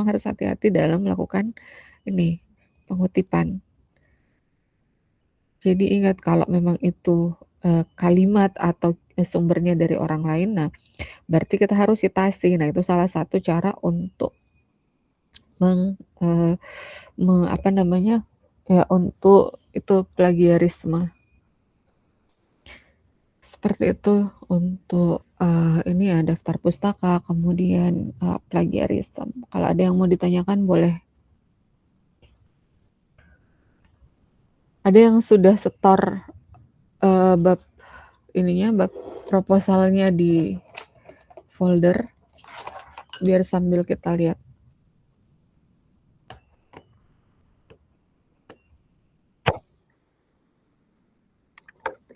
harus hati-hati dalam melakukan ini, pengutipan. Jadi ingat kalau memang itu, kalimat atau, sumbernya dari orang lain, nah berarti kita harus citasi. Nah itu salah satu cara untuk meng apa namanya, ya untuk itu plagiarisme. Seperti itu untuk, ini ya daftar pustaka, kemudian, plagiarisme. Kalau ada yang mau ditanyakan boleh. Ada yang sudah setor, bab ininya, bab proposalnya di folder, biar sambil kita lihat.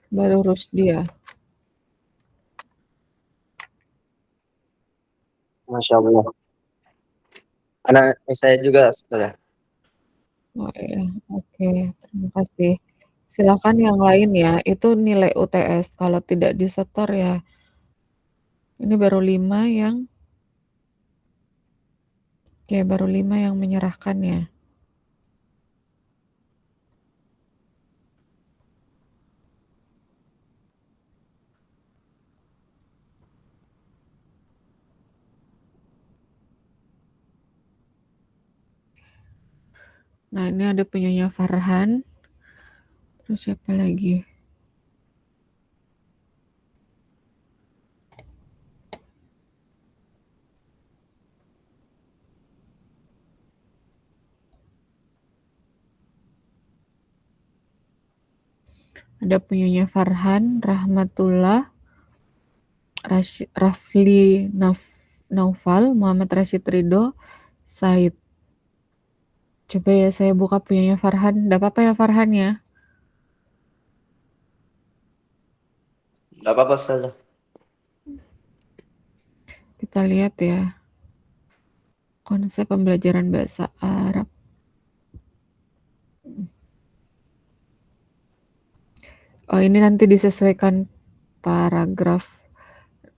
Baru Rusdi ya? Masya Allah. Anak saya juga sudah. Oh iya, oke, terima kasih. Silakan yang lain ya, itu nilai UTS, kalau tidak disetor ya ini baru 5 yang baru 5 yang menyerahkan ya. Nah, ini ada punyanya Farhan. Terus siapa lagi? Ada punyanya Farhan, Rahmatullah, Rafli Naufal, Muhammad Rashid Ridho, Said. Coba ya saya buka punyanya Farhan. Enggak apa-apa ya Farhan ya? Enggak apa-apa saja. Kita lihat ya. Konsep pembelajaran bahasa Arab. Oh, ini nanti disesuaikan paragraf.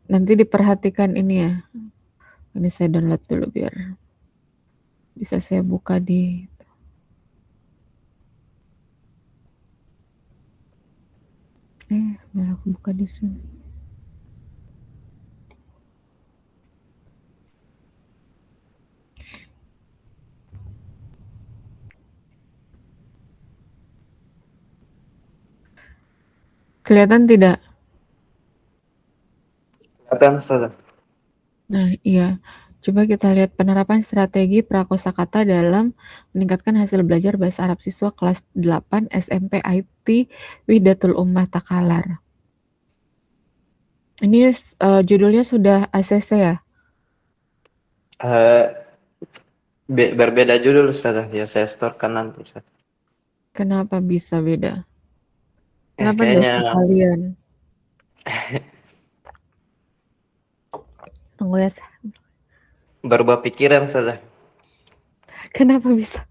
Nanti diperhatikan ini ya. Ini saya download dulu biar bisa saya buka di malah aku buka di sini. Kelihatan tidak? Kelihatan saja. Nah, iya. Coba kita lihat penerapan strategi prakosakata dalam meningkatkan hasil belajar bahasa Arab siswa kelas 8 SMP IT Wihdatul Ummah Takalar. Ini judulnya sudah ACC ya? Berbeda judul Ustaz. Ya saya storekan nanti Ustaz. Kenapa bisa beda? Kenapa enggak Kayaknya sekalian? Tunggu ya. berubah pikiran saja. Kenapa bisa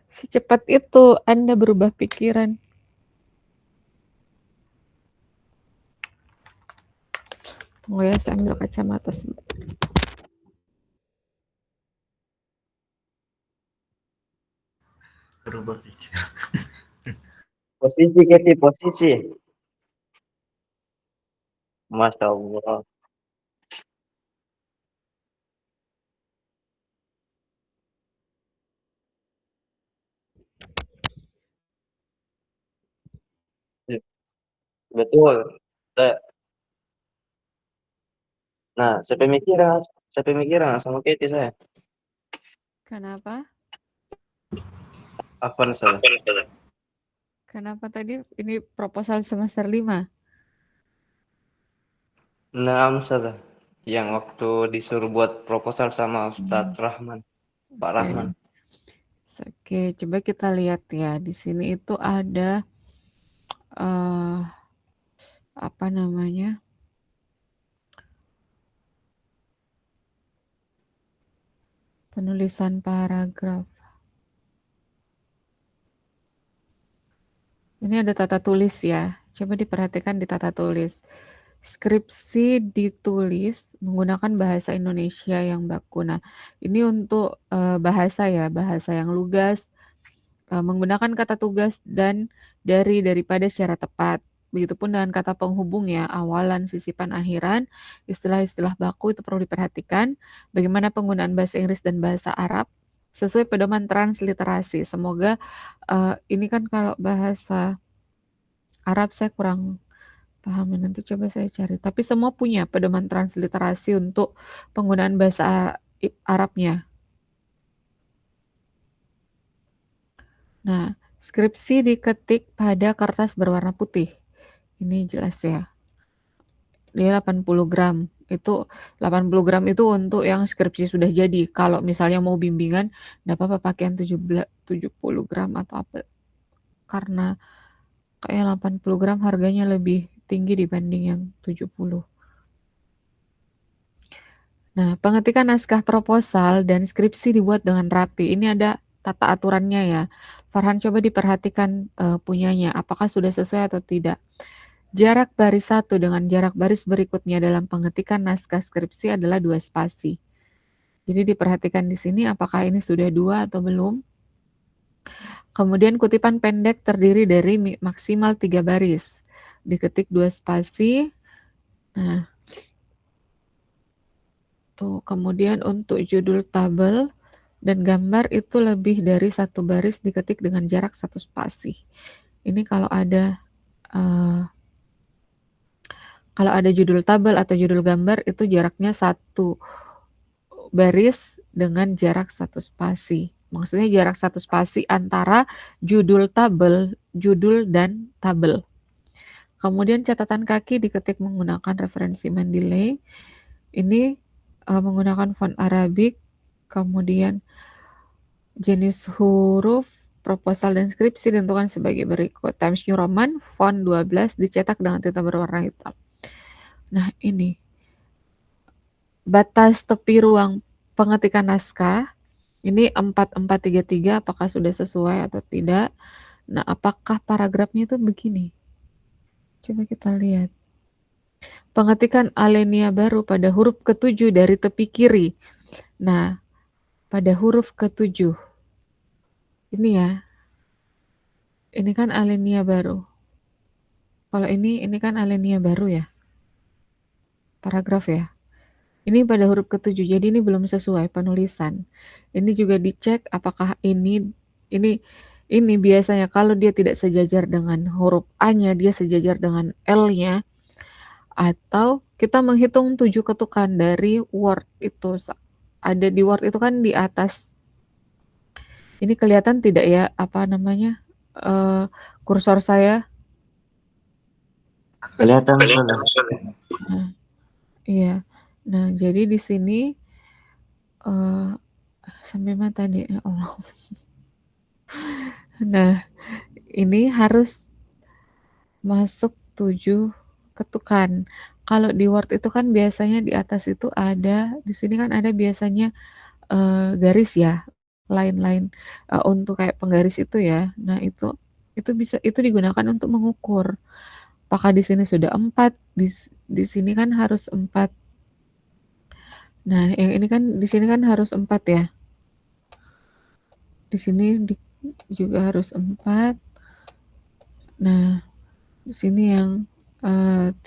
secepat itu Anda berubah pikiran? Tunggu ya, saya ambil kacamata sebentar. Berubah pikiran. Posisi Keti, posisi. Masya Allah. Betul. Nah, saya pemikiran sama Keti saya. Kenapa? Apa saja? Kenapa tadi ini proposal semester 5? Nah, saja. Yang waktu disuruh buat proposal sama Ustadz Rahman, Pak Oke. Rahman. Oke, coba kita lihat ya. Di sini itu ada apa namanya? Penulisan paragraf. Ini ada tata tulis ya. Coba diperhatikan di tata tulis. skripsi ditulis menggunakan bahasa Indonesia yang baku. Nah, ini untuk bahasa ya, bahasa yang lugas, menggunakan kata tugas dan daripada secara tepat. Begitupun dengan kata penghubung ya, awalan, sisipan, akhiran, istilah-istilah baku itu perlu diperhatikan. Bagaimana penggunaan bahasa Inggris dan bahasa Arab sesuai pedoman transliterasi. Semoga ini kan kalau bahasa Arab saya kurang paham, nanti coba saya cari. Tapi semua punya pedoman transliterasi untuk penggunaan bahasa Arabnya. Nah, skripsi diketik pada kertas berwarna putih. Ini jelas ya. Dia 80 gram. Itu 80 gram itu untuk yang skripsi sudah jadi. Kalau misalnya mau bimbingan, enggak apa-apa pakai yang 70 gram atau apa. Karena kayak 80 gram harganya lebih tinggi dibanding yang 70. Nah, pengetikan naskah proposal dan skripsi dibuat dengan rapi. Ini ada tata aturannya ya. Farhan coba diperhatikan punyanya, apakah sudah sesuai atau tidak. Jarak baris satu dengan jarak baris berikutnya dalam pengetikan naskah skripsi adalah 2 spasi. Jadi diperhatikan di sini apakah ini sudah 2 atau belum. Kemudian kutipan pendek terdiri dari maksimal 3 baris. Diketik 2 spasi. Nah, tuh, kemudian untuk judul tabel dan gambar itu lebih dari 1 baris diketik dengan jarak 1 spasi. Ini kalau ada judul tabel atau judul gambar itu jaraknya 1 baris dengan jarak 1 spasi. Maksudnya jarak 1 spasi antara judul tabel, judul dan tabel. Kemudian catatan kaki diketik menggunakan referensi Mendeley. Ini menggunakan font Arabik, kemudian jenis huruf, proposal dan skripsi ditentukan sebagai berikut. Times New Roman, font 12 dicetak dengan tinta berwarna hitam. Nah, ini batas tepi ruang pengetikan naskah. Ini 4433, apakah sudah sesuai atau tidak. Nah, apakah paragrafnya itu begini? Coba kita lihat. Pengetikan alinea baru pada huruf ke-7 dari tepi kiri. Nah, pada huruf ke-7. Ini ya. Ini kan alinea baru. Kalau ini kan alinea baru ya. Paragraf ya. Ini pada huruf ke-7, jadi ini belum sesuai penulisan. Ini juga dicek apakah ini biasanya kalau dia tidak sejajar dengan huruf A-nya, dia sejajar dengan L-nya, atau kita menghitung 7 ketukan dari Word itu. Ada di Word itu kan di atas. Ini kelihatan tidak ya, kursor saya? Kelihatan sudah. Nah, iya. Nah, jadi di sini sampai mana tadi? Ya Allah. Nah, ini harus masuk 7 ketukan. Kalau di Word itu kan biasanya di atas itu ada, di sini kan ada biasanya garis ya, line-line untuk kayak penggaris itu ya. Nah, itu digunakan untuk mengukur. Apakah di sini sudah 4, di sini kan harus 4. Nah, yang ini kan di sini kan harus 4 ya. Di sini juga harus 4. Nah, di sini yang 3.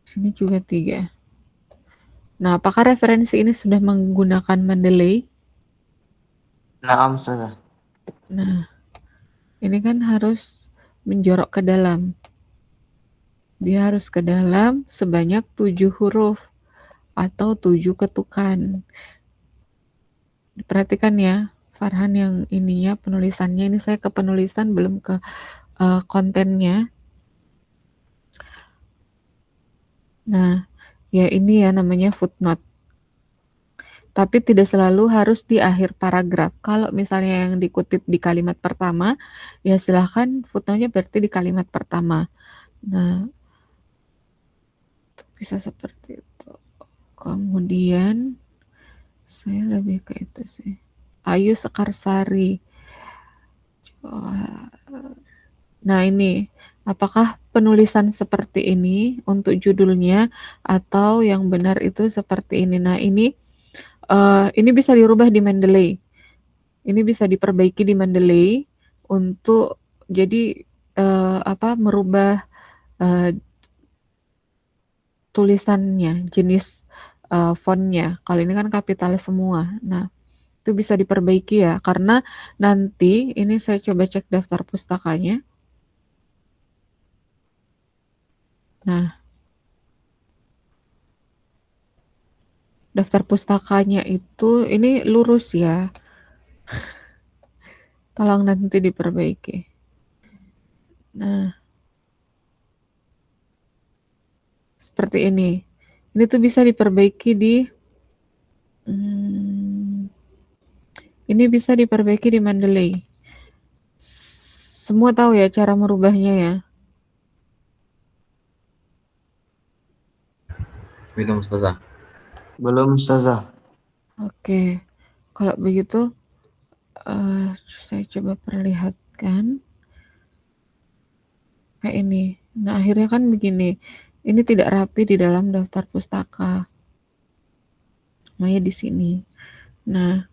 Di sini juga 3. Nah, apakah referensi ini sudah menggunakan Mendeley? Naam sudah. Nah, ini kan harus menjorok ke dalam. Dia harus ke dalam sebanyak 7 huruf atau 7 ketukan. Perhatikan ya, Farhan yang ininya penulisannya, ini saya ke penulisan belum ke kontennya. Nah, ya ini ya namanya footnote. Tapi tidak selalu harus di akhir paragraf. Kalau misalnya yang dikutip di kalimat pertama, ya silahkan footnote-nya berarti di kalimat pertama. Nah, bisa seperti itu. Kemudian saya lebih ke itu sih. Ayu Sekarsari. Nah ini, apakah penulisan seperti ini untuk judulnya atau yang benar itu seperti ini. Nah ini bisa dirubah di Mendeley. Ini bisa diperbaiki di Mendeley untuk jadi merubah tulisannya, jenis fontnya. Kalau ini kan kapitalis semua. Nah, itu bisa diperbaiki ya, karena nanti ini saya coba cek daftar pustakanya. Nah, daftar pustakanya itu ini lurus ya. Tolong nanti diperbaiki. Nah, seperti ini. Ini tuh bisa diperbaiki di hmm, ini bisa diperbaiki di Mendeley. Semua tahu ya cara merubahnya ya. Minum Ustazah. Belum Ustazah. Oke, kalau begitu saya coba perlihatkan kayak ini. Nah, akhirnya kan begini. Ini tidak rapi di dalam daftar pustaka. Maya di sini. Nah,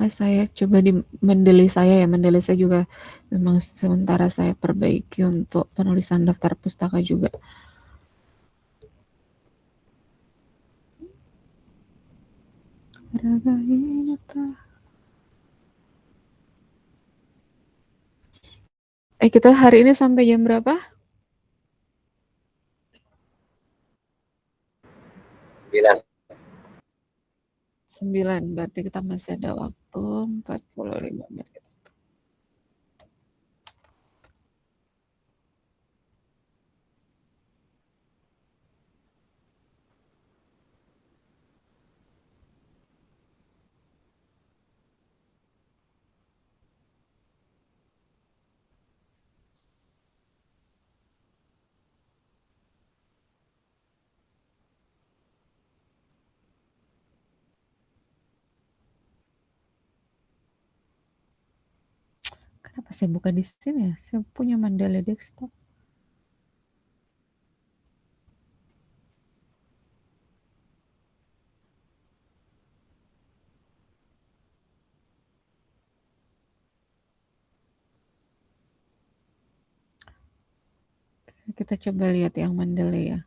saya coba di Mendeley saya ya. Mendeley saya juga memang sementara saya perbaiki untuk penulisan daftar pustaka juga. Kita hari ini sampai jam berapa? 9. 9, berarti kita masih ada waktu 45 menit. Kenapa saya buka di sini ya? Saya punya Mandala desktop. Kita coba lihat yang Mandala ya.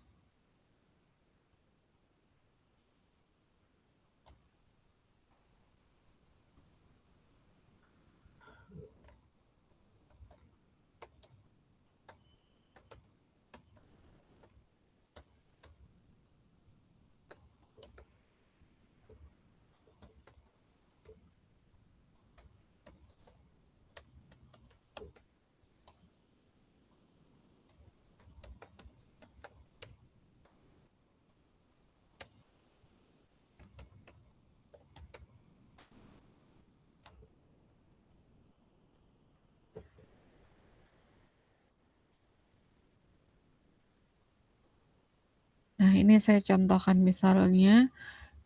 Nah, ini saya contohkan misalnya,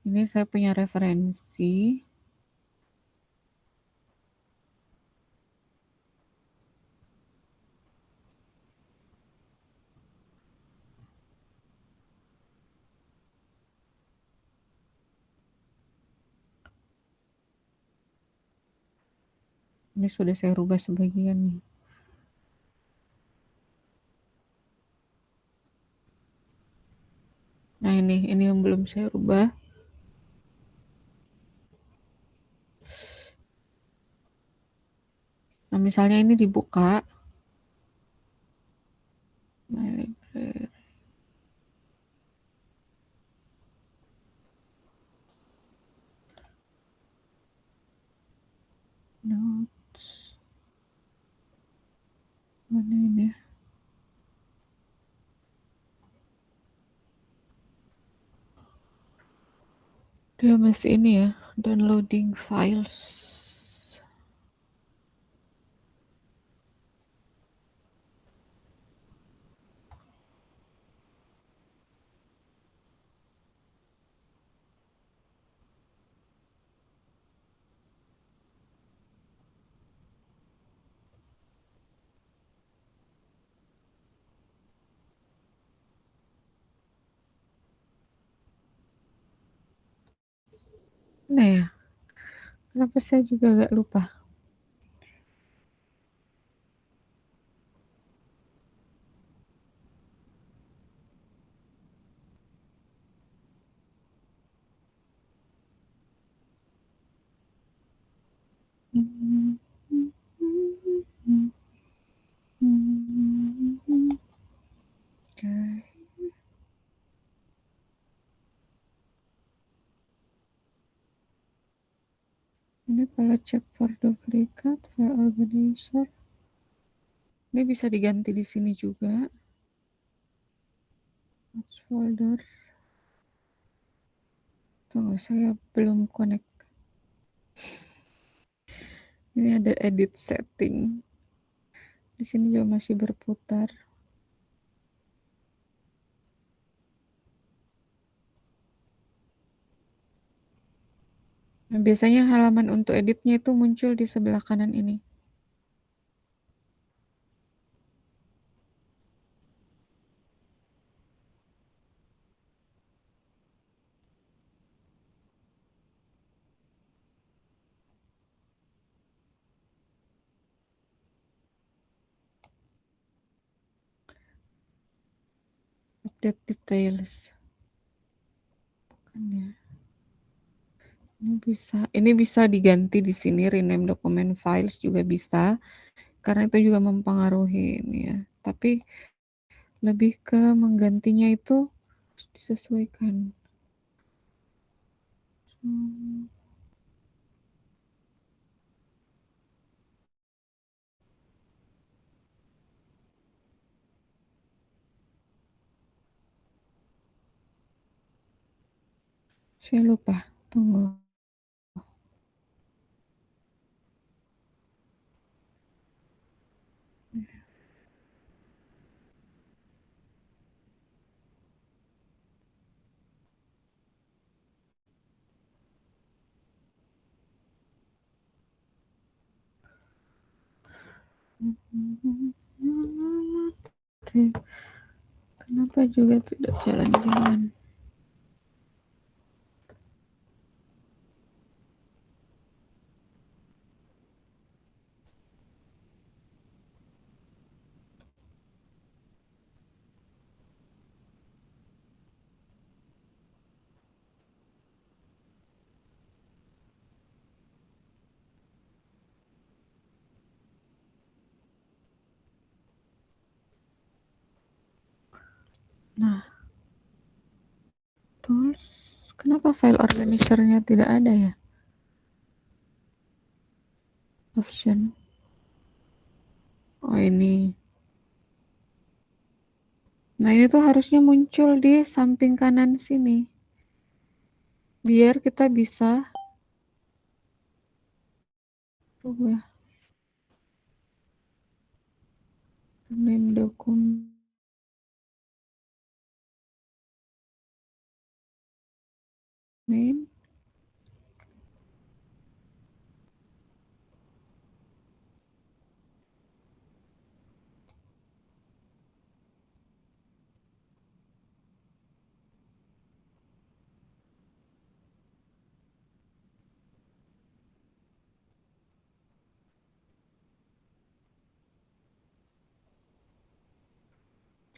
ini saya punya referensi. Ini sudah saya rubah sebagian nih. Nah, ini yang belum saya rubah. Nah, misalnya ini dibuka. My library. Notes. Mana ini? Dia masih ini ya, downloading files. Nah ya, kenapa saya juga agak lupa. Oke. Ini kalau cek for duplicate file organizer, ini bisa diganti di sini juga. Notes folder. Tunggu, saya belum connect. Ini ada edit setting. Di sini juga masih berputar. Nah, biasanya halaman untuk editnya itu muncul di sebelah kanan ini. Update details. Bukan ya. Ini bisa diganti di sini, rename document files juga bisa, karena itu juga mempengaruhi ini ya. Tapi lebih ke menggantinya itu harus disesuaikan. Saya lupa, tunggu. Oke. Kenapa juga tidak jalan-jalan? Nah, tools, kenapa file organizer-nya tidak ada ya? Option. Oh ini. Nah ini tuh harusnya muncul di samping kanan sini. Biar kita bisa rubah. Rename dokumen.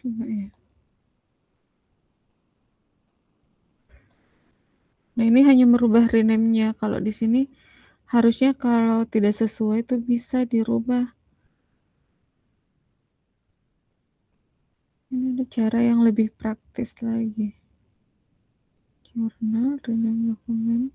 Coba ya. Nah ini hanya merubah rename-nya. Kalau di sini harusnya kalau tidak sesuai itu bisa dirubah. Ini ada cara yang lebih praktis lagi. Jurnal, rename dokumen.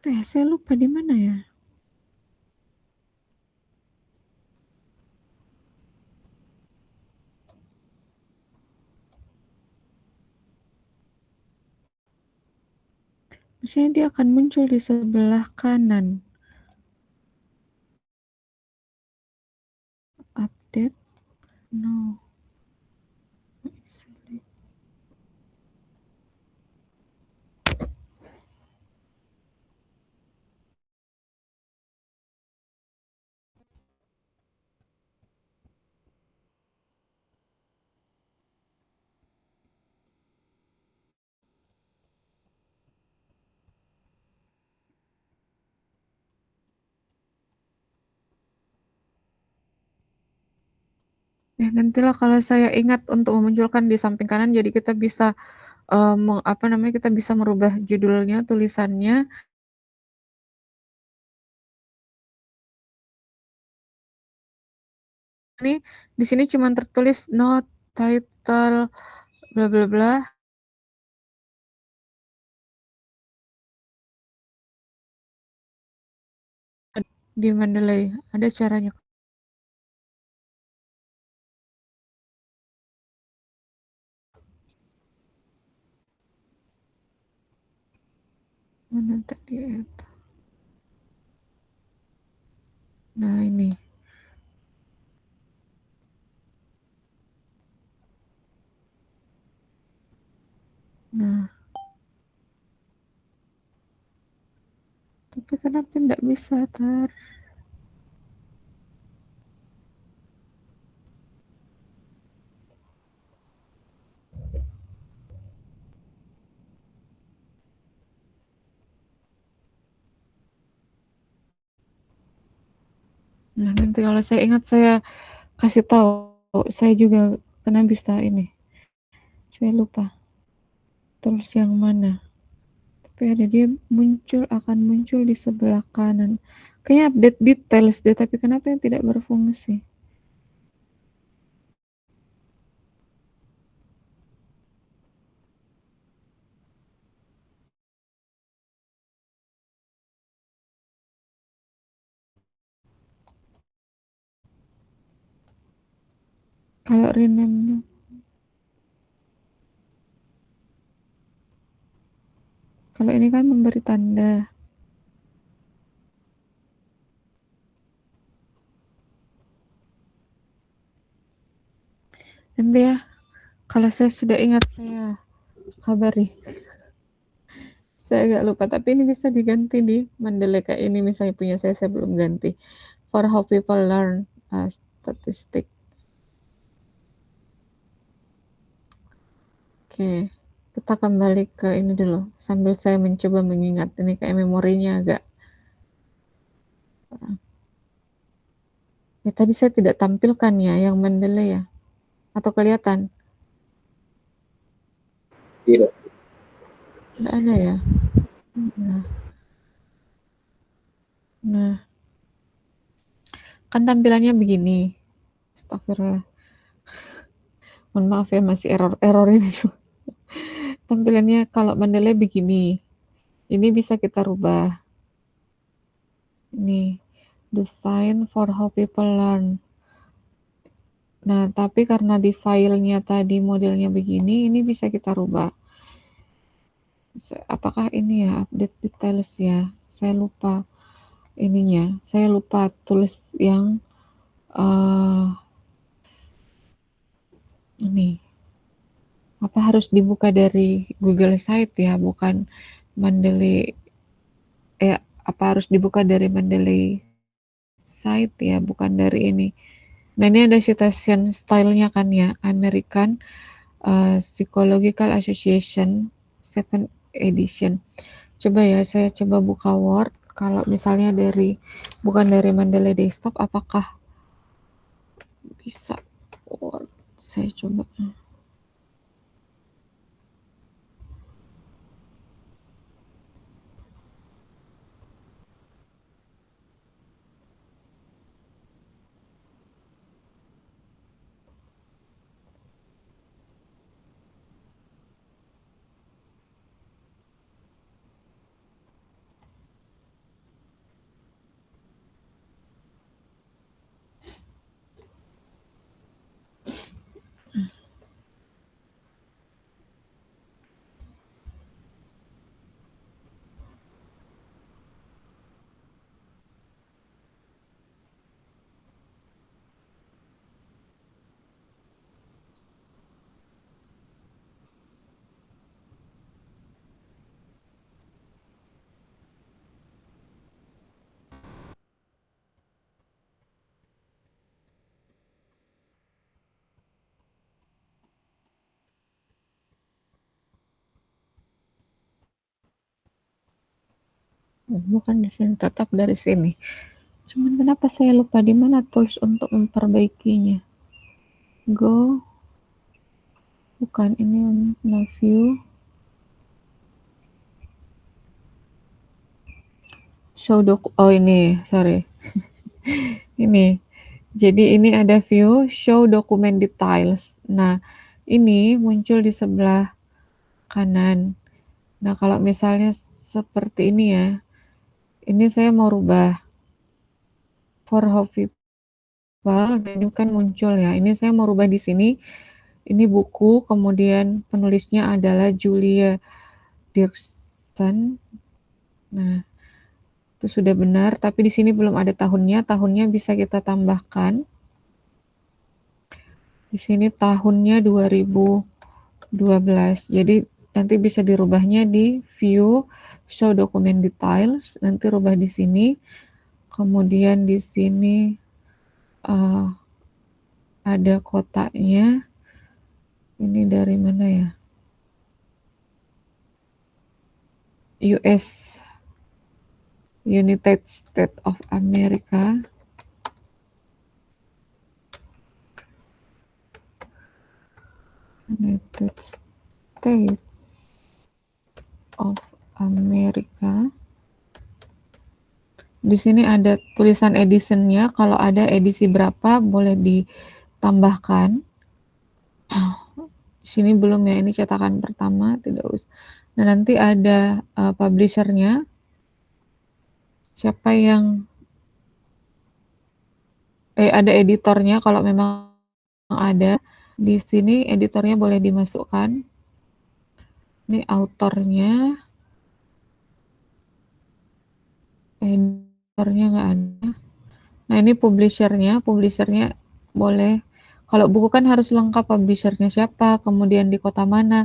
Saya lupa di mana ya. Biasanya dia akan muncul di sebelah kanan. Update. No. Nantilah kalau saya ingat untuk memunculkan di samping kanan, jadi kita bisa kita bisa merubah judulnya, tulisannya. Ini di sini cuma tertulis note, title, bla bla bla. Di Mendeley ada caranya. Mana tadi itu? Nah ini. Nah, tapi kenapa tidak bisa Nah, nanti kalau saya ingat saya kasih tahu. Saya juga kena bisa ini. Saya lupa. Terus yang mana? Tapi ada dia akan muncul di sebelah kanan. Kayaknya update details deh, tapi kenapa yang tidak berfungsi? Kalau rename, kalau ini kan memberi tanda. Nanti ya, kalau saya sudah ingat saya kabari. Saya agak lupa, tapi ini bisa diganti di Mandalika ini, misalnya punya saya belum ganti. For how people learn statistik. Oke, kita kembali ke ini dulu. Sambil saya mencoba mengingat, ini kayak memorinya agak. Ya tadi saya tidak tampilkan ya yang Mendeley ya. Atau kelihatan? Tidak. Tidak ada ya. Nah, kan tampilannya begini. Astagfirullah. Mohon maaf ya, masih error ini juga. Tampilannya kalau Mendeley begini. Ini bisa kita rubah. Ini design for how people learn. Nah, tapi karena di filenya tadi modelnya begini, ini bisa kita rubah. Apakah ini ya update details ya? Saya lupa ininya. Saya lupa tulis yang ini. Apa harus dibuka dari Google Site ya, bukan Mendeley? Apa harus dibuka dari Mendeley Site ya, bukan dari ini. Nah, ini ada citation style-nya kan ya, American Psychological Association 7th edition. Coba ya, saya coba buka Word. Kalau misalnya bukan dari Mendeley Desktop, apakah bisa Word? Saya coba. Bukan di sini, tetap dari sini. Cuman kenapa saya lupa di mana tools untuk memperbaikinya? Go, bukan ini, no view. Show oh ini, sorry. Ini. Jadi ini ada view show document details. Nah, ini muncul di sebelah kanan. Nah, kalau misalnya seperti ini ya. Ini saya mau rubah for how people. Ini kan muncul ya. Ini saya mau rubah di sini. Ini buku, kemudian penulisnya adalah Julia Dirksen. Nah, itu sudah benar, tapi di sini belum ada tahunnya. Tahunnya bisa kita tambahkan. Di sini tahunnya 2012. Jadi nanti bisa dirubahnya di view show document details. Nanti rubah di sini. Kemudian di sini ada kotaknya. Ini dari mana ya? US, United States of America. United States of America. Di sini ada tulisan editionnya. Kalau ada edisi berapa boleh ditambahkan. Di sini belum ya. Ini cetakan pertama, tidak usah. Nah, nanti ada publishernya. Siapa yang ada editornya kalau memang ada. Di sini editornya boleh dimasukkan. Ini autornya. Editornya nggak ada. Nah, ini publishernya boleh. Kalau buku kan harus lengkap publishernya siapa, kemudian di kota mana.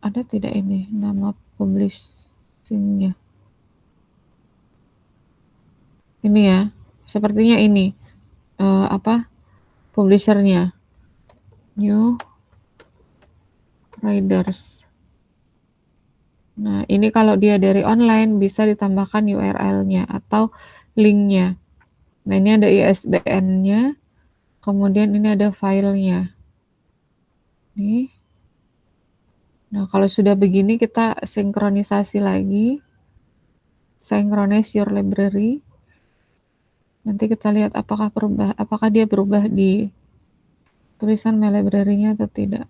Ada tidak ini nama publishingnya? Ini ya, sepertinya ini publishernya. New Riders. Nah, ini kalau dia dari online bisa ditambahkan URL-nya atau link-nya. Nah, ini ada ISBN-nya, kemudian ini ada filenya. Nih. Nah, kalau sudah begini kita sinkronisasi lagi. Synchronize your library. Nanti kita lihat apakah dia berubah di tulisan my library-nya atau tidak.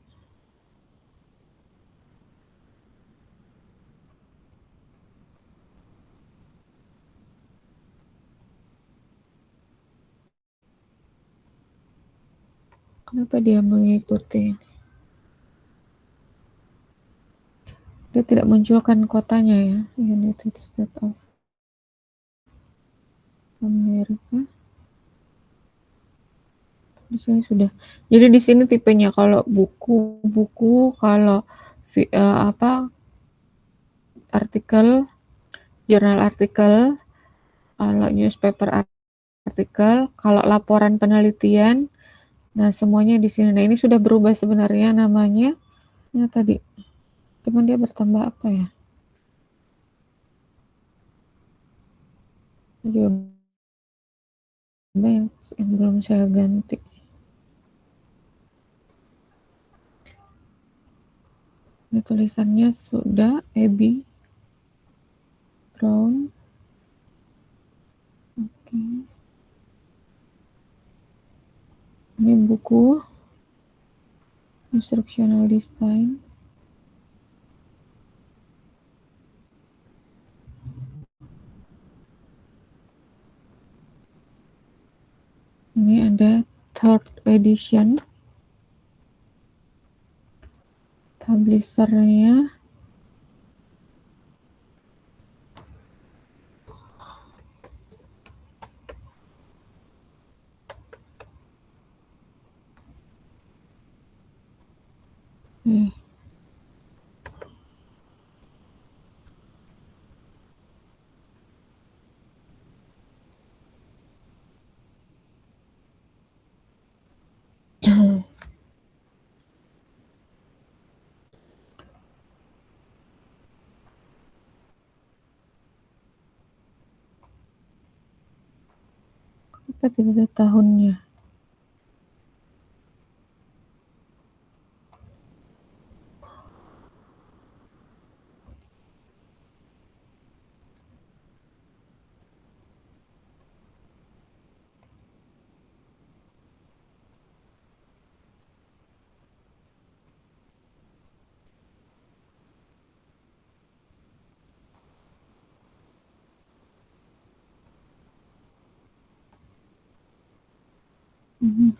Kenapa dia mengikuti? Dia tidak munculkan kotanya ya. United States of America. Di sini sudah. Jadi di sini tipenya kalau buku, kalau artikel, jurnal artikel, kalau newspaper artikel, kalau laporan penelitian. Nah, semuanya di sini. Nah, ini sudah berubah sebenarnya namanya. Nah, tadi. Cuman dia bertambah apa ya? Yang belum saya ganti. Ini tulisannya sudah Abby Brown. Oke. Ini buku Instructional Design. Ini ada third edition. Publishernya Apa tidak ada tahunnya? Mhm.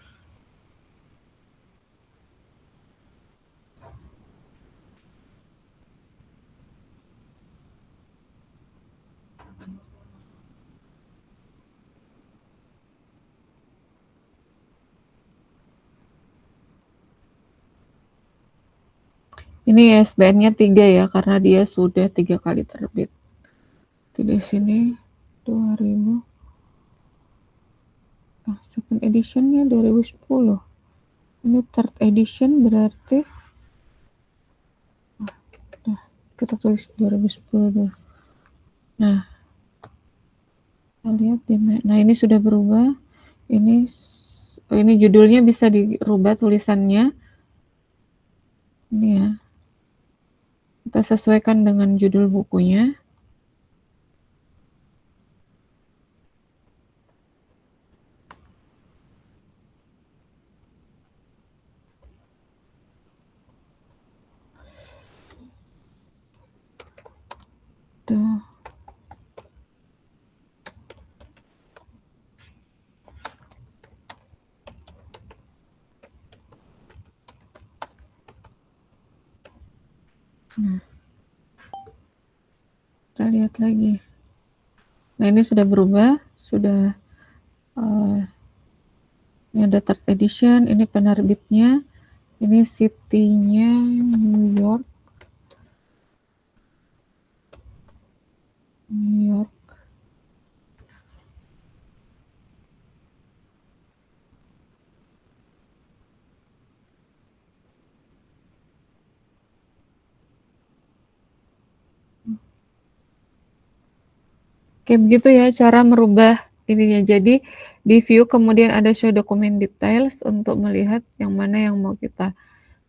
Ini ISBN-nya 3 ya, karena dia sudah 3 kali terbit. Di sini 2000. Second edition-nya 2010. Ini third edition berarti kita tulis 2010 dulu. Nah, kita lihat di nah ini sudah berubah. Ini judulnya bisa dirubah tulisannya. Ini ya. Kita sesuaikan dengan judul bukunya. Tuh. Nah, kita lihat lagi. Nah, ini sudah berubah, sudah ini ada third edition, ini penerbitnya, ini city-nya New York. Kayak begitu ya cara merubah ininya. Jadi di view kemudian ada show document details untuk melihat yang mana yang mau kita.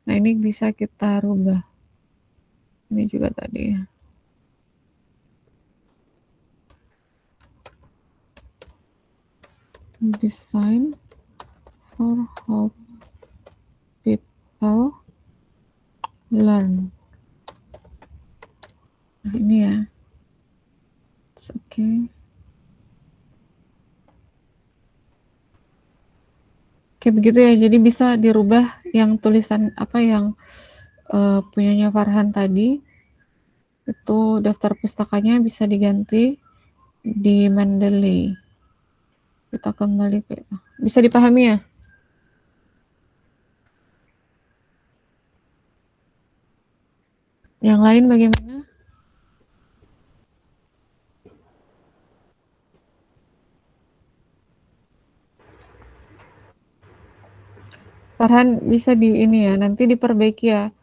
Nah, ini bisa kita rubah. Ini juga tadi ya. Design for how people learn. Nah, ini ya. Oke. Kayak begitu ya. Jadi bisa dirubah yang tulisan apa yang punyanya Farhan tadi. Itu daftar pustakanya bisa diganti di Mendeley. Kita kembali ke bisa dipahami ya? Yang lain bagaimana? Farhan bisa di ini ya, nanti diperbaiki ya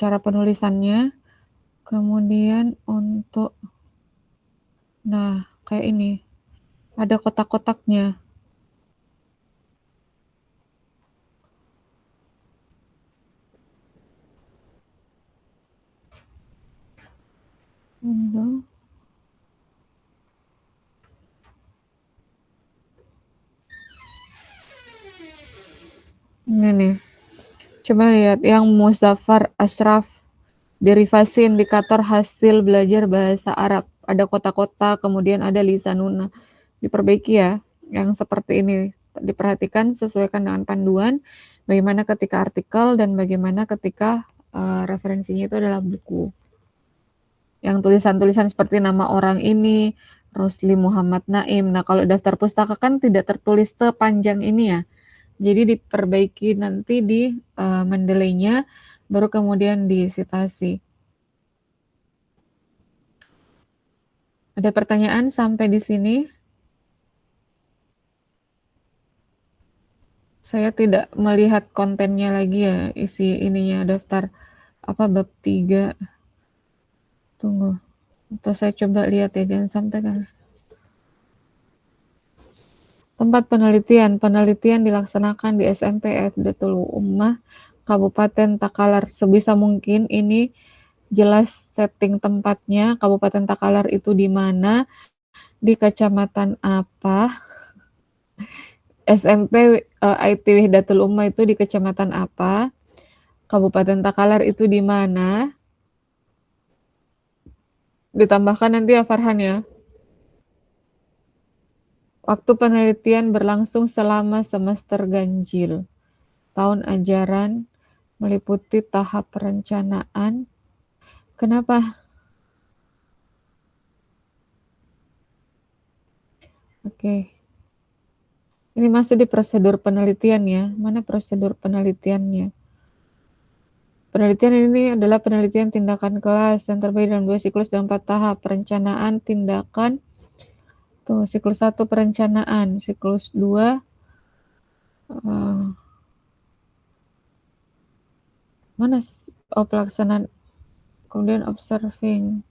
cara penulisannya. Kemudian untuk nah kayak ini ada kotak-kotaknya. Window. Ini nih. Coba lihat yang Muzaffar Ashraf, derivasi indikator hasil belajar bahasa Arab. Ada kotak-kotak, kemudian ada lisanuna. Diperbaiki ya, yang seperti ini. Diperhatikan, sesuaikan dengan panduan, bagaimana ketika artikel dan bagaimana ketika referensinya itu adalah buku. Yang tulisan-tulisan seperti nama orang ini, Rosli Muhammad Naim. Nah, kalau daftar pustaka kan tidak tertulis sepanjang ini ya. Jadi diperbaiki nanti di Mendeley-nya, baru kemudian disitasi. Ada pertanyaan sampai di sini? Saya tidak melihat kontennya lagi ya, isi ininya daftar apa bab 3. Tunggu. Atau saya coba lihat ya, jangan sampai kan. Tempat penelitian. Penelitian dilaksanakan di SMP Datul Ummah Kabupaten Takalar. Sebisa mungkin ini jelas setting tempatnya. Kabupaten Takalar itu di mana, di kecamatan apa, SMP IT Datul Ummah itu di kecamatan apa, Kabupaten Takalar itu di mana. Ditambahkan nanti ya Farhan ya. Waktu penelitian berlangsung selama semester ganjil. Tahun ajaran meliputi tahap perencanaan. Kenapa? Oke. Ini masuk di prosedur penelitian ya. Mana prosedur penelitiannya? Penelitian ini adalah penelitian tindakan kelas yang terbagi dalam 2 siklus dan 4 tahap. Perencanaan tindakan. Tuh, siklus 1 perencanaan, siklus 2 mana pelaksanaan, kemudian observing.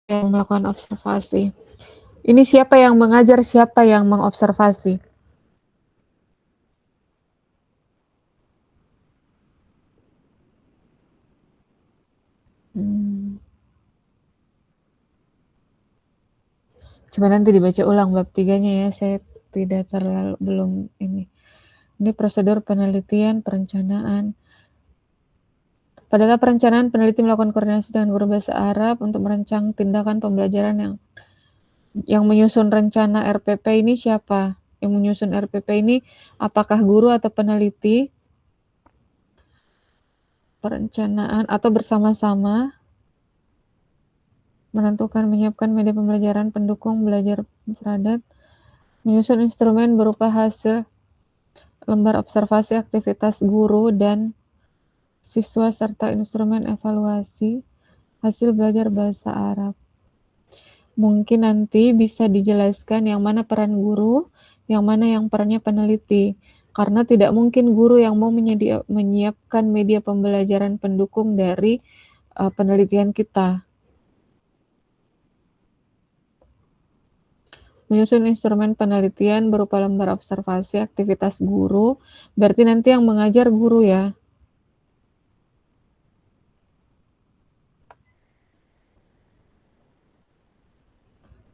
Yang melakukan observasi. Ini siapa yang mengajar, siapa yang mengobservasi? Coba nanti dibaca ulang bab 3-nya ya, saya tidak terlalu belum ini. Ini prosedur penelitian, perencanaan. Pada tahap perencanaan, peneliti melakukan koordinasi dengan guru bahasa Arab untuk merancang tindakan pembelajaran yang menyusun rencana RPP ini siapa? Yang menyusun RPP ini apakah guru atau peneliti? Perencanaan atau bersama-sama menentukan, menyiapkan media pembelajaran pendukung belajar mufradat, menyusun instrumen berupa hasil lembar observasi aktivitas guru dan siswa serta instrumen evaluasi hasil belajar bahasa Arab. Mungkin nanti bisa dijelaskan yang mana peran guru, yang mana yang perannya peneliti. Karena tidak mungkin guru yang mau menyiapkan media pembelajaran pendukung dari penelitian kita. Menyusun instrumen penelitian berupa lembar observasi aktivitas guru, berarti nanti yang mengajar guru ya.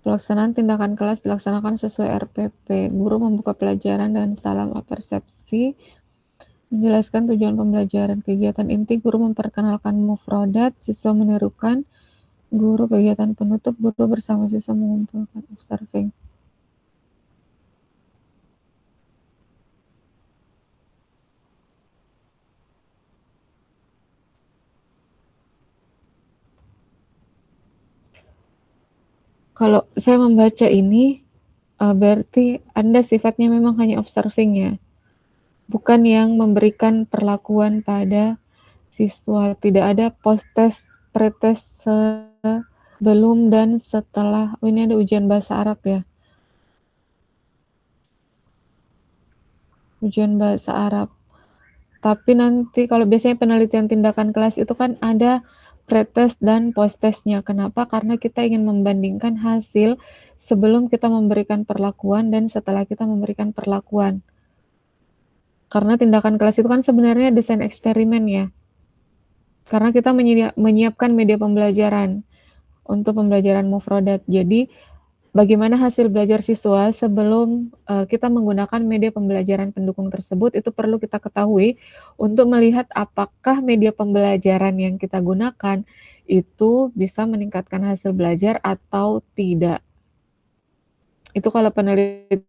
Pelaksanaan tindakan kelas dilaksanakan sesuai RPP. Guru membuka pelajaran dengan salam persepsi, menjelaskan tujuan pembelajaran. Kegiatan inti, guru memperkenalkan mufradat, siswa menirukan, guru kegiatan penutup, guru bersama siswa mengumpulkan observing. Kalau saya membaca ini, berarti Anda sifatnya memang hanya observing ya, bukan yang memberikan perlakuan pada siswa. Tidak ada post-test, pre-test sebelum dan setelah. Oh, ini ada ujian bahasa Arab ya. Ujian bahasa Arab. Tapi nanti kalau biasanya penelitian tindakan kelas itu kan ada pretest dan post-testnya. Kenapa? Karena kita ingin membandingkan hasil sebelum kita memberikan perlakuan dan setelah kita memberikan perlakuan. Karena tindakan kelas itu kan sebenarnya desain eksperimen ya. Karena kita menyiapkan media pembelajaran untuk pembelajaran mufradat. Jadi bagaimana hasil belajar siswa sebelum kita menggunakan media pembelajaran pendukung tersebut, itu perlu kita ketahui untuk melihat apakah media pembelajaran yang kita gunakan itu bisa meningkatkan hasil belajar atau tidak. Itu kalau penelitian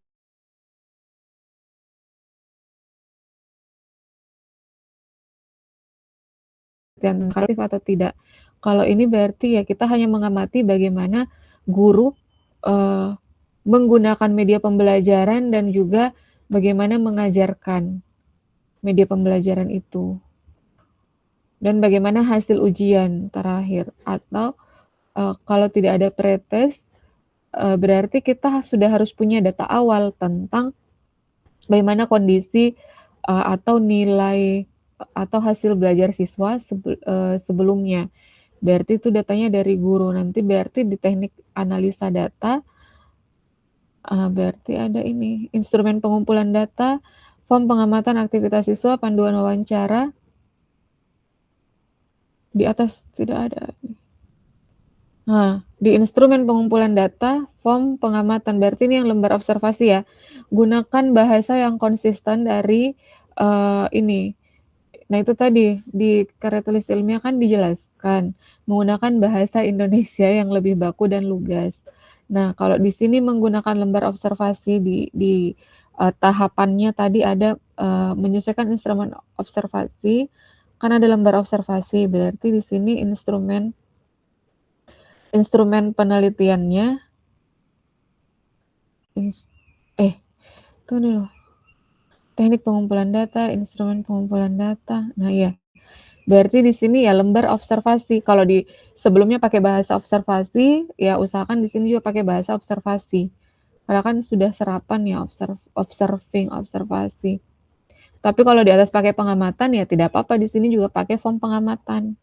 kolektif atau tidak. Kalau ini berarti ya kita hanya mengamati bagaimana guru menggunakan media pembelajaran dan juga bagaimana mengajarkan media pembelajaran itu. Dan bagaimana hasil ujian terakhir. Atau kalau tidak ada pretest, berarti kita sudah harus punya data awal tentang bagaimana kondisi atau nilai atau hasil belajar siswa sebelumnya. berarti itu datanya dari guru. Nanti berarti di teknik analisa data, berarti ada ini, instrumen pengumpulan data, form pengamatan aktivitas siswa, panduan wawancara. Di atas tidak ada. Nah, di instrumen pengumpulan data, form pengamatan, berarti ini yang lembar observasi ya. Gunakan bahasa yang konsisten dari ini. Nah, itu tadi di karya tulis ilmiah kan dijelaskan menggunakan bahasa Indonesia yang lebih baku dan lugas. Nah, kalau di sini menggunakan lembar observasi di tahapannya tadi ada menyesuaikan instrumen observasi, kan ada lembar observasi, berarti di sini instrumen penelitiannya itu dulu. Teknik pengumpulan data, instrumen pengumpulan data. Nah, iya. Berarti di sini ya lembar observasi. Kalau di sebelumnya pakai bahasa observasi, ya usahakan di sini juga pakai bahasa observasi. Karena kan sudah serapan ya observasi. Tapi kalau di atas pakai pengamatan ya tidak apa-apa, di sini juga pakai form pengamatan.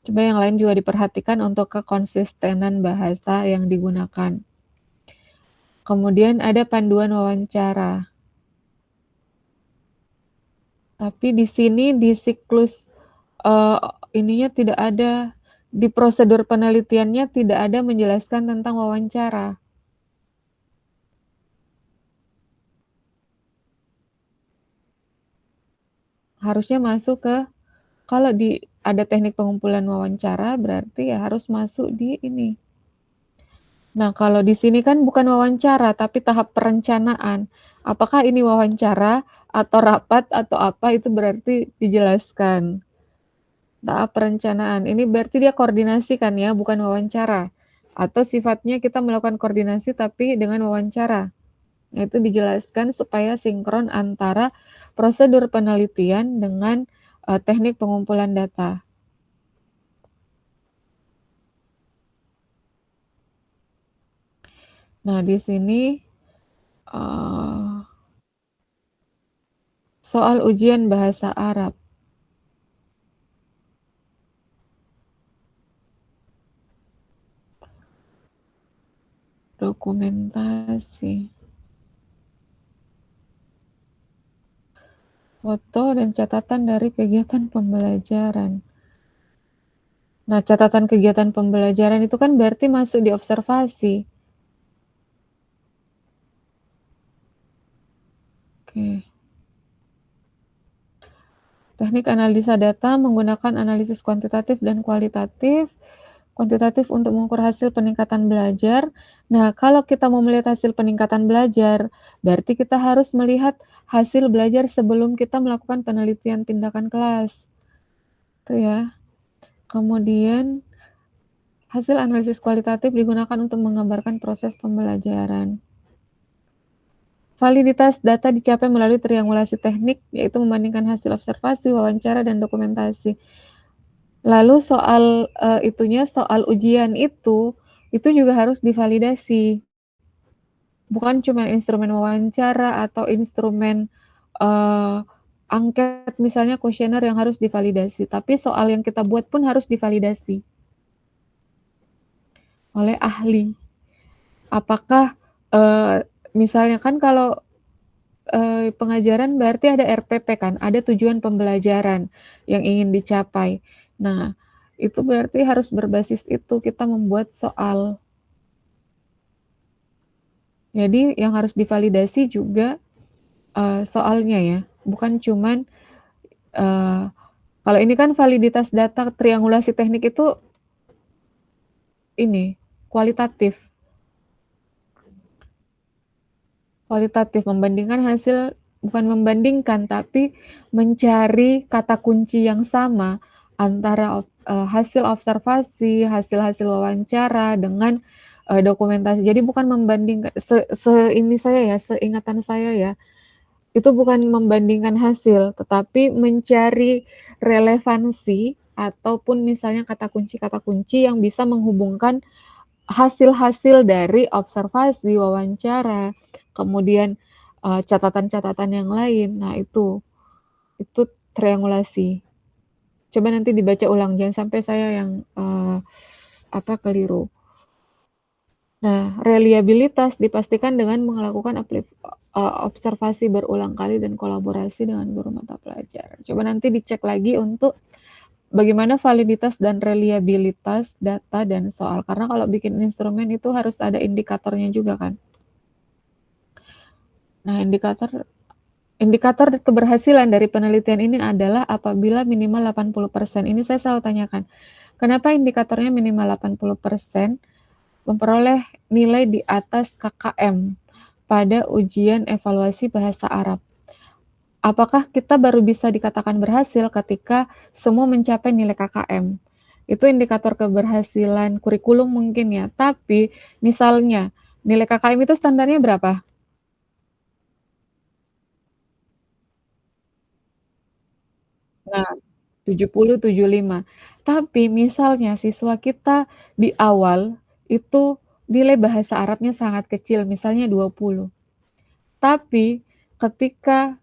Coba yang lain juga diperhatikan untuk kekonsistenan bahasa yang digunakan. Kemudian ada panduan wawancara. Tapi di sini di siklus ininya tidak ada, di prosedur penelitiannya tidak ada menjelaskan tentang wawancara. Harusnya masuk ke, kalau ada teknik pengumpulan wawancara berarti ya harus masuk di ini. Nah, kalau di sini kan bukan wawancara tapi tahap perencanaan. Apakah ini wawancara atau rapat atau apa, itu berarti dijelaskan. Tahap perencanaan, ini berarti dia koordinasi kan ya, bukan wawancara. Atau sifatnya kita melakukan koordinasi tapi dengan wawancara. Nah, itu dijelaskan supaya sinkron antara prosedur penelitian dengan teknik pengumpulan data. Nah, di sini soal ujian bahasa Arab. Dokumentasi. Foto dan catatan dari kegiatan pembelajaran. Nah, catatan kegiatan pembelajaran itu kan berarti masuk di observasi. Oke. Teknik analisa data menggunakan analisis kuantitatif dan kualitatif. Kuantitatif untuk mengukur hasil peningkatan belajar. Nah, kalau kita mau melihat hasil peningkatan belajar, berarti kita harus melihat hasil belajar sebelum kita melakukan penelitian tindakan kelas. Itu ya. Kemudian, hasil analisis kualitatif digunakan untuk menggambarkan proses pembelajaran. Validitas data dicapai melalui triangulasi teknik, yaitu membandingkan hasil observasi, wawancara, dan dokumentasi. Lalu soal soal ujian itu juga harus divalidasi. Bukan cuma instrumen wawancara atau instrumen angket misalnya kuesioner yang harus divalidasi, tapi soal yang kita buat pun harus divalidasi oleh ahli. Apakah misalnya kan kalau pengajaran berarti ada RPP kan, ada tujuan pembelajaran yang ingin dicapai. Nah, itu berarti harus berbasis itu kita membuat soal. Jadi yang harus divalidasi juga soalnya ya, bukan cuman kalau ini kan validitas data triangulasi teknik itu ini kualitatif. Kualitatif membandingkan hasil, bukan membandingkan tapi mencari kata kunci yang sama antara hasil observasi, hasil-hasil wawancara dengan dokumentasi. Jadi bukan membandingkan, seingatan saya ya, itu bukan membandingkan hasil, tetapi mencari relevansi ataupun misalnya kata kunci yang bisa menghubungkan hasil-hasil dari observasi, wawancara, kemudian catatan-catatan yang lain. Nah, itu triangulasi. Coba nanti dibaca ulang, jangan sampai saya yang keliru. Nah, reliabilitas dipastikan dengan melakukan observasi berulang kali dan kolaborasi dengan guru mata pelajaran. Coba nanti dicek lagi untuk bagaimana validitas dan reliabilitas data dan soal. Karena kalau bikin instrumen itu harus ada indikatornya juga kan. Nah, indikator keberhasilan dari penelitian ini adalah apabila minimal 80%. Ini saya selalu tanyakan, kenapa indikatornya minimal 80%? Memperoleh nilai di atas KKM pada ujian evaluasi bahasa Arab. Apakah kita baru bisa dikatakan berhasil ketika semua mencapai nilai KKM? Itu indikator keberhasilan kurikulum mungkin ya, tapi misalnya nilai KKM itu standarnya berapa? Nah, 70, 75. Tapi misalnya siswa kita di awal itu nilai bahasa Arabnya sangat kecil, misalnya 20. Tapi ketika,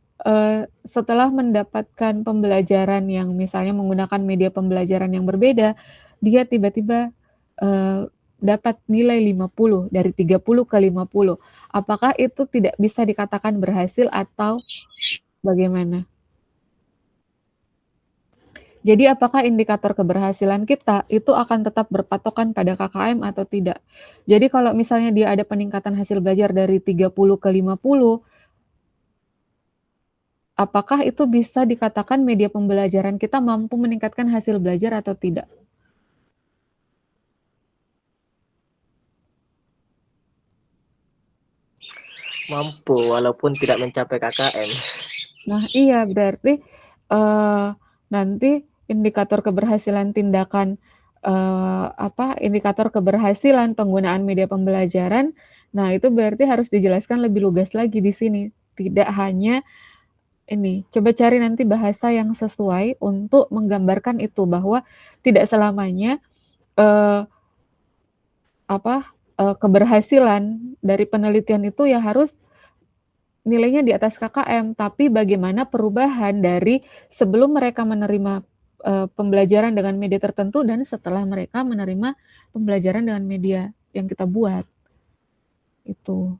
setelah mendapatkan pembelajaran yang misalnya menggunakan media pembelajaran yang berbeda, dia tiba-tiba, dapat nilai 50, dari 30 ke 50. Apakah itu tidak bisa dikatakan berhasil atau bagaimana? Jadi apakah indikator keberhasilan kita itu akan tetap berpatokan pada KKM atau tidak? Jadi kalau misalnya dia ada peningkatan hasil belajar dari 30 ke 50, apakah itu bisa dikatakan media pembelajaran kita mampu meningkatkan hasil belajar atau tidak? Mampu walaupun tidak mencapai KKM. Nah, iya berarti nanti indikator keberhasilan tindakan indikator keberhasilan penggunaan media pembelajaran, nah itu berarti harus dijelaskan lebih lugas lagi di sini. Tidak hanya ini, coba cari nanti bahasa yang sesuai untuk menggambarkan itu bahwa tidak selamanya keberhasilan dari penelitian itu ya harus nilainya di atas KKM, tapi bagaimana perubahan dari sebelum mereka menerima pembelajaran dengan media tertentu dan setelah mereka menerima pembelajaran dengan media yang kita buat. Itu.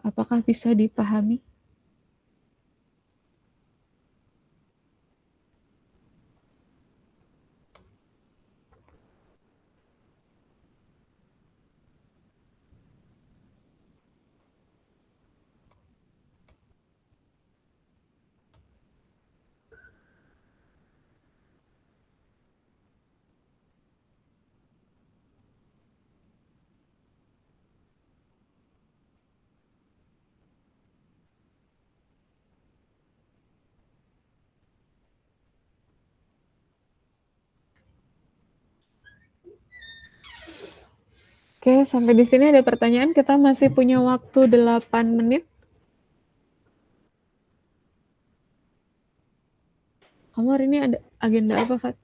Apakah bisa dipahami? Oke, sampai di sini ada pertanyaan. Kita masih punya waktu 8 menit. Kamu hari ini ada agenda apa, Fat?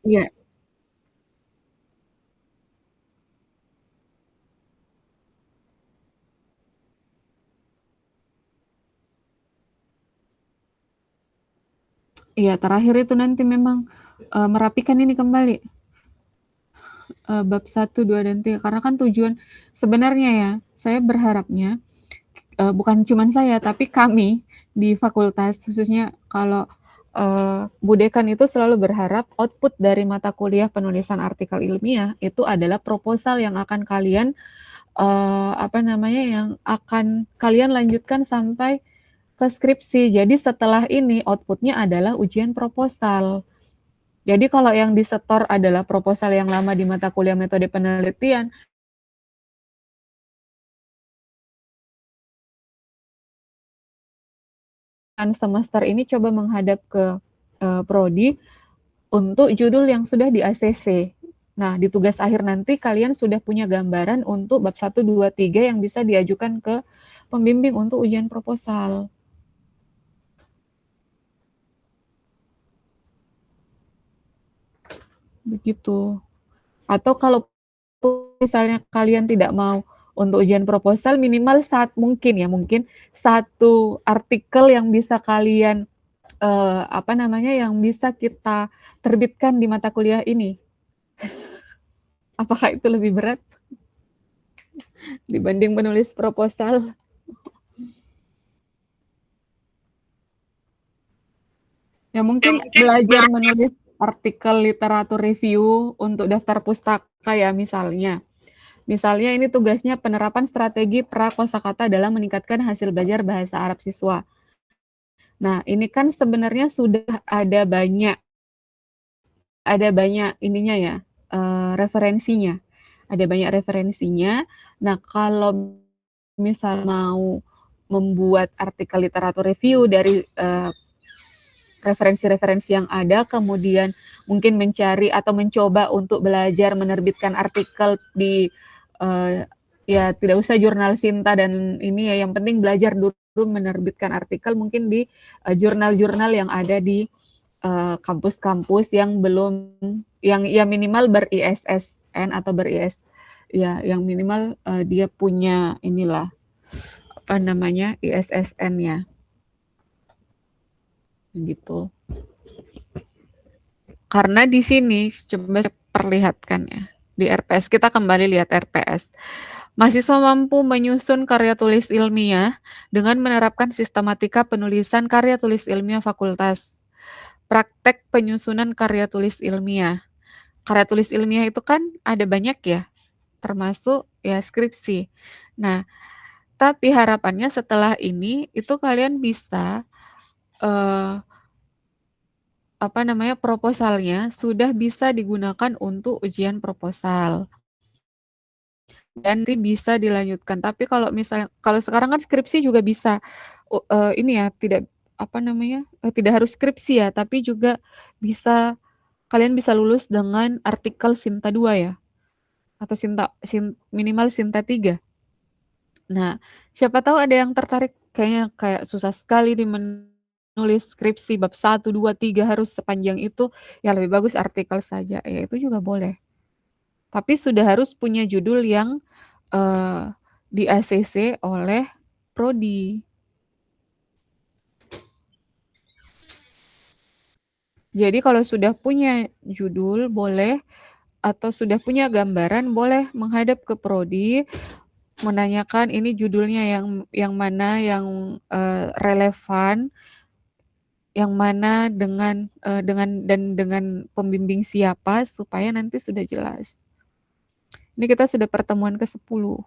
Iya. Iya, terakhir itu nanti memang merapikan ini kembali. Bab 1, 2, dan 3. Karena kan tujuan sebenarnya ya, saya berharapnya bukan cuma saya, tapi kami di fakultas, khususnya kalau Bu Dekan itu selalu berharap output dari mata kuliah penulisan artikel ilmiah itu adalah proposal yang akan kalian yang akan kalian lanjutkan sampai ke skripsi. Jadi setelah ini outputnya adalah ujian proposal. Jadi kalau yang disetor adalah proposal yang lama di mata kuliah metode penelitian, semester ini coba menghadap ke prodi untuk judul yang sudah di ACC. Nah, di tugas akhir nanti kalian sudah punya gambaran untuk bab 1, 2, 3 yang bisa diajukan ke pembimbing untuk ujian proposal. Begitu. Atau kalau misalnya kalian tidak mau untuk ujian proposal, minimal mungkin satu artikel yang bisa kalian yang bisa kita terbitkan di mata kuliah ini. Apakah itu lebih berat dibanding menulis proposal? Ya mungkin belajar menulis artikel literatur review untuk daftar pustaka ya misalnya. Misalnya ini tugasnya penerapan strategi prakosakata dalam meningkatkan hasil belajar bahasa Arab siswa. Nah, ini kan sebenarnya sudah ada banyak ininya ya, referensinya. Ada banyak referensinya. Nah, kalau misal mau membuat artikel literatur review dari referensi-referensi yang ada, kemudian mungkin mencari atau mencoba untuk belajar menerbitkan artikel di ya tidak usah jurnal Sinta dan ini ya, yang penting belajar dulu menerbitkan artikel mungkin di jurnal-jurnal yang ada di kampus-kampus yang belum yang minimal ber-ISSN atau ber-IS ya, yang minimal dia punya inilah ISSN-nya gitu. Karena di sini coba perlihatkan ya. Di RPS kita kembali lihat RPS. Mahasiswa mampu menyusun karya tulis ilmiah dengan menerapkan sistematika penulisan karya tulis ilmiah fakultas. Praktek penyusunan karya tulis ilmiah. Karya tulis ilmiah itu kan ada banyak ya, termasuk ya skripsi. Nah, tapi harapannya setelah ini itu kalian bisa proposalnya sudah bisa digunakan untuk ujian proposal. Dan nanti bisa dilanjutkan. Tapi kalau misalnya kalau sekarang kan skripsi juga bisa ini ya, tidak harus skripsi ya, tapi juga bisa kalian bisa lulus dengan artikel Sinta 2 ya. Atau minimal Sinta 3. Nah, siapa tahu ada yang tertarik, kayaknya kayak susah sekali di menulis skripsi bab 1, 2, 3 harus sepanjang itu, ya lebih bagus artikel saja. Ya itu juga boleh. Tapi sudah harus punya judul yang di ACC oleh prodi. Jadi kalau sudah punya judul boleh, atau sudah punya gambaran boleh menghadap ke prodi, menanyakan ini judulnya yang mana yang relevan, yang mana dengan pembimbing siapa, supaya nanti sudah jelas. Ini kita sudah pertemuan ke-10.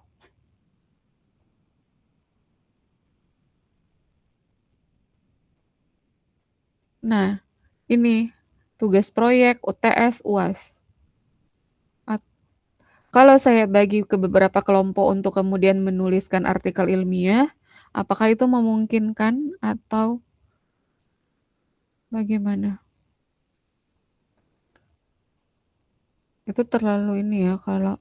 Nah, ini tugas proyek, UTS, UAS. Kalau saya bagi ke beberapa kelompok untuk kemudian menuliskan artikel ilmiah, apakah itu memungkinkan atau bagaimana? Itu terlalu ini ya kalau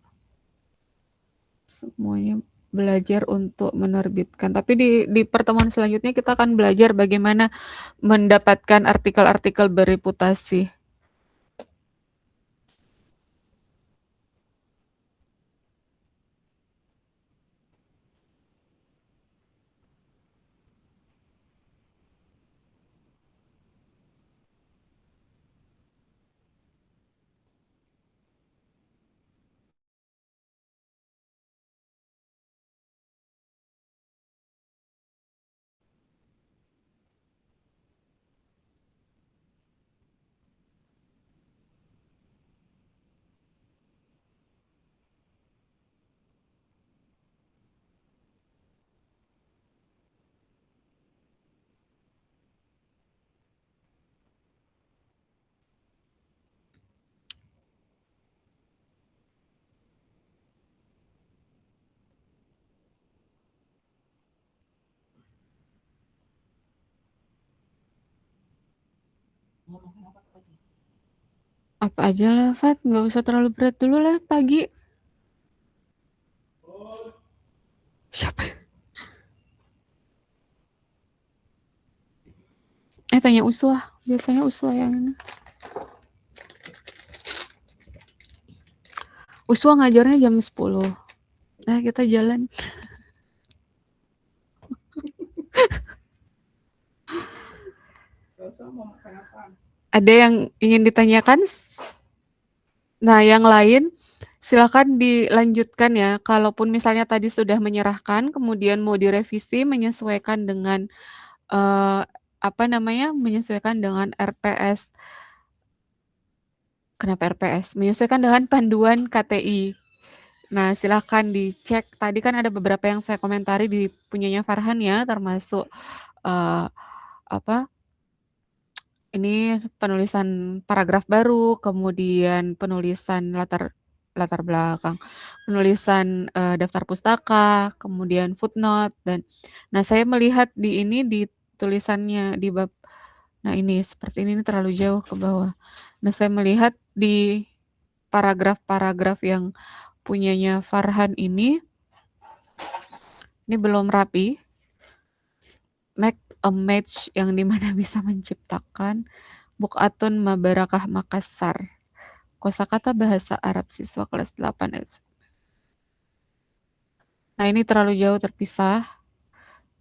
semuanya belajar untuk menerbitkan. Tapi di pertemuan selanjutnya kita akan belajar bagaimana mendapatkan artikel-artikel bereputasi. Apa aja lah, Fat. Nggak usah terlalu berat dulu lah pagi. Siapa? Tanya Uswah. Biasanya Uswah yang ini. Uswa ngajarnya jam 10. Nah, kita jalan. Ada yang ingin ditanyakan? Nah, yang lain silakan dilanjutkan ya. Kalaupun misalnya tadi sudah menyerahkan, kemudian mau direvisi menyesuaikan dengan menyesuaikan dengan RPS. Kenapa RPS? Menyesuaikan dengan panduan KTI. Nah, silakan dicek. Tadi kan ada beberapa yang saya komentari di punyanya Farhan ya, termasuk eh, apa? Ini penulisan paragraf baru, kemudian penulisan latar belakang, penulisan daftar pustaka, kemudian footnote nah saya melihat di ini di tulisannya di bab. Nah, ini seperti ini terlalu jauh ke bawah. Nah, saya melihat di paragraf-paragraf yang punyanya Farhan ini belum rapi. Make a match yang dimana bisa menciptakan Bukatun Mabarakah Makassar. Kosakata bahasa Arab siswa kelas 8 SD. Nah, ini terlalu jauh terpisah.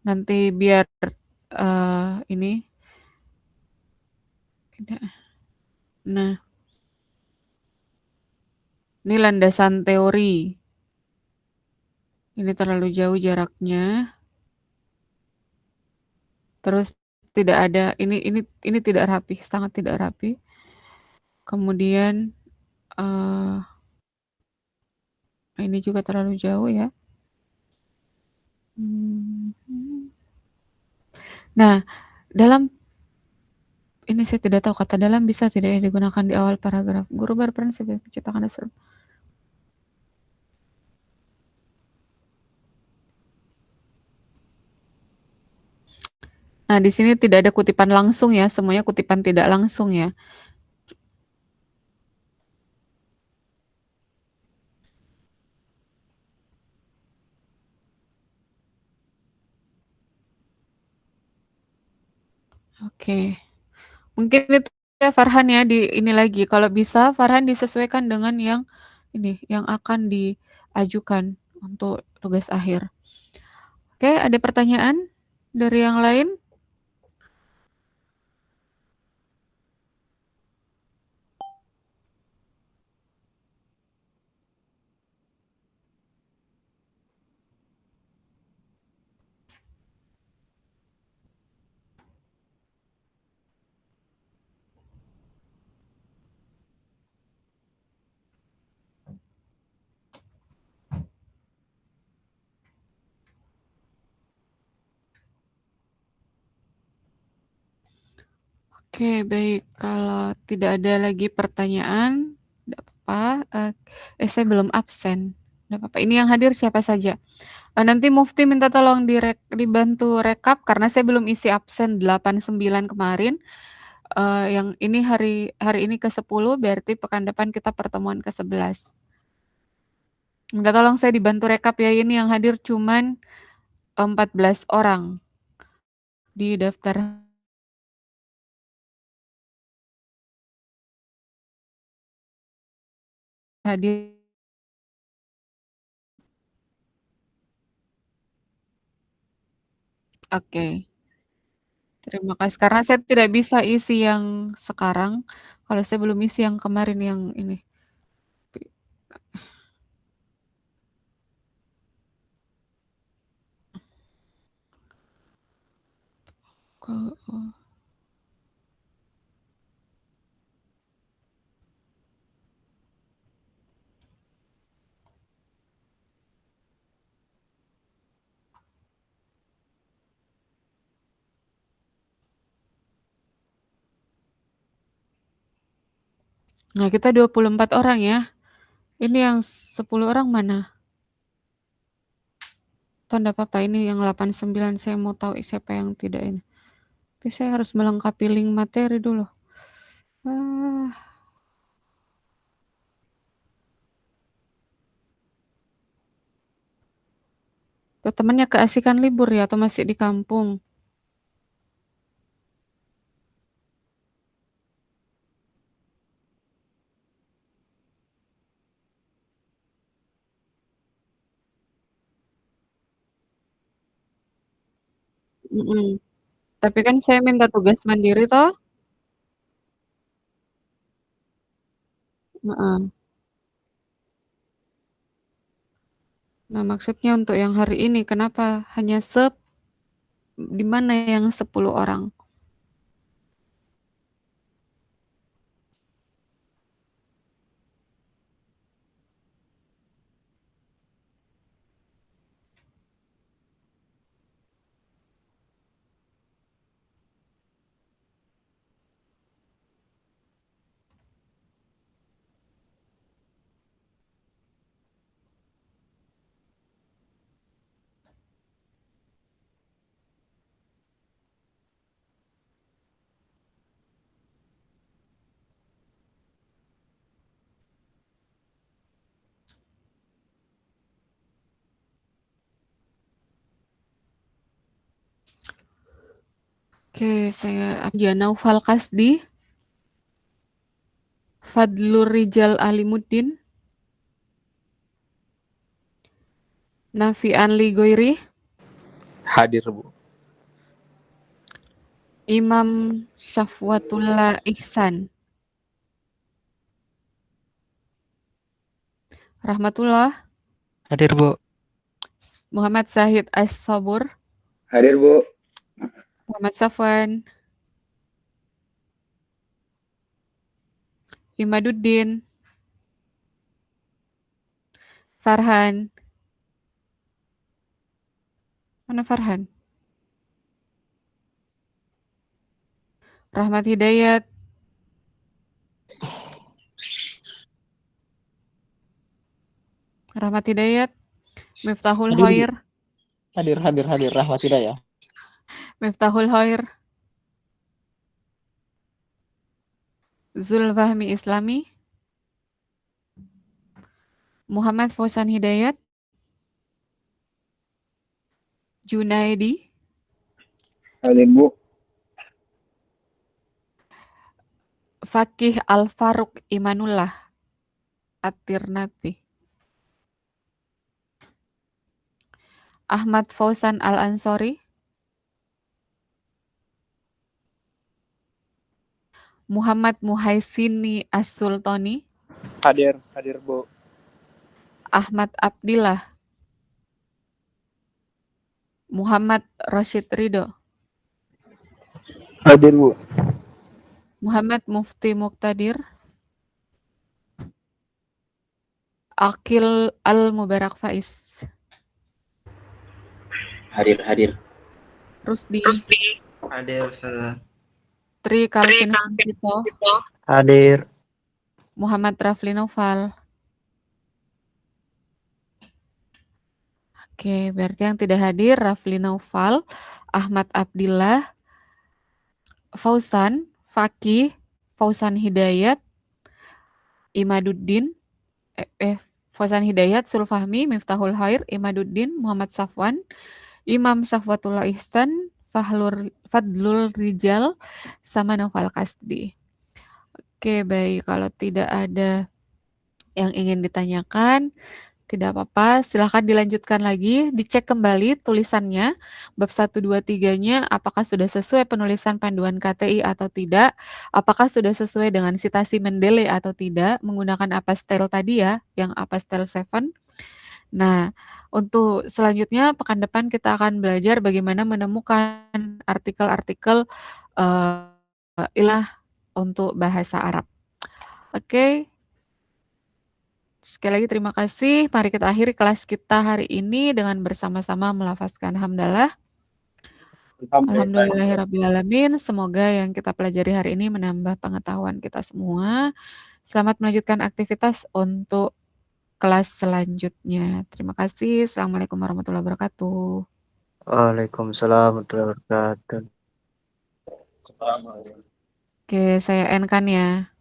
Nanti biar ini. Nah, ini landasan teori. Ini terlalu jauh jaraknya. Terus tidak ada ini tidak rapi, sangat tidak rapi. Kemudian ini juga terlalu jauh ya. Nah, dalam ini saya tidak tahu kata dalam bisa tidak ya digunakan di awal paragraf. Guru berperan sebagai penciptakan dasar. Nah, di sini tidak ada kutipan langsung ya, semuanya kutipan tidak langsung ya. Oke. Mungkin itu ya Farhan ya di ini lagi. Kalau bisa Farhan disesuaikan dengan yang ini yang akan diajukan untuk tugas akhir. Oke, ada pertanyaan dari yang lain? Oke, baik. Kalau tidak ada lagi pertanyaan, tidak apa-apa. Saya belum absen. Tidak apa-apa. Ini yang hadir siapa saja? Nanti Mufti minta tolong dibantu rekap karena saya belum isi absen 89 kemarin. Yang ini hari ini ke-10 berarti pekan depan kita pertemuan ke-11. Minta tolong saya dibantu rekap ya. Ini yang hadir cuman 14 orang di daftar hadir. Oke. Terima kasih. Karena saya tidak bisa isi yang sekarang. Kalau saya belum isi yang kemarin yang ini. Nah, kita 24 orang ya. Ini yang 10 orang mana? Atau enggak apa-apa, ini yang 89 saya mau tahu siapa yang tidak ini. Tapi saya harus melengkapi link materi dulu. Tuh, temannya keasikan libur ya atau masih di kampung? Mhm. Tapi kan saya minta tugas mandiri toh. Heeh. Nah, maksudnya untuk yang hari ini kenapa hanya di mana yang 10 orang? Oke, saya Naufal Kasdi, Fadlur Rijal Alimuddin, Nafian Ligoiri, Hadir, Bu. Imam Syafwatullah Ihsan, Rahmatullah, Hadir, Bu. Muhammad Syahid As-Sabur, Hadir, Bu. Muhammad Safwan, Imaduddin, Farhan. Mana Farhan? Rahmat Hidayat, Miftahul Hadir, Bu. Khair, Hadir. Rahmat Hidayah. Miftahul Khair, Zulfahmi Islami, Muhammad Fauzan Hidayat, Junaidi, Hadir, Bu. Fakih Al-Faruq Imanullah, At-Tirnati, Ahmad Fauzan Al-Ansori, Muhammad Muhaisini As-Sultani, Hadir, Bu. Ahmad Abdillah, Muhammad Rashid Ridho, Hadir, Bu. Muhammad Mufti Muqtadir, Akil Al-Mubarak Faiz, Hadir. Rusdi, Hadir, Ustazah. Tri Calvin Santito, Hadir. Muhammad Rafli Naufal. Oke, berarti yang tidak hadir Rafli Naufal, Ahmad Abdillah, Fauzan, Fakih, Fauzan Hidayat, Imaduddin, Fauzan Hidayat, Sulfahmi, Miftahul Khair, Imaduddin, Muhammad Safwan, Imam Syafwatullah Ihsan, Fadlul Rijal, sama Naufal Kasdi. Oke, baik. Kalau tidak ada yang ingin ditanyakan, tidak apa-apa, silahkan dilanjutkan lagi, dicek kembali tulisannya, bab 1, 2, 3-nya, apakah sudah sesuai penulisan panduan KTI atau tidak, apakah sudah sesuai dengan citasi Mendele atau tidak, menggunakan Apastel tadi ya, yang Apastel 7. Nah, untuk selanjutnya, pekan depan kita akan belajar bagaimana menemukan artikel-artikel ilah untuk bahasa Arab. Oke. Sekali lagi terima kasih. Mari kita akhiri kelas kita hari ini dengan bersama-sama melafazkan hamdalah. Alhamdulillahirrabbilalamin. Semoga yang kita pelajari hari ini menambah pengetahuan kita semua. Selamat melanjutkan aktivitas untuk kelas selanjutnya. Terima kasih. Assalamualaikum warahmatullahi wabarakatuh. Waalaikumsalam warahmatullahi wabarakatuh. Oke, saya end kan ya.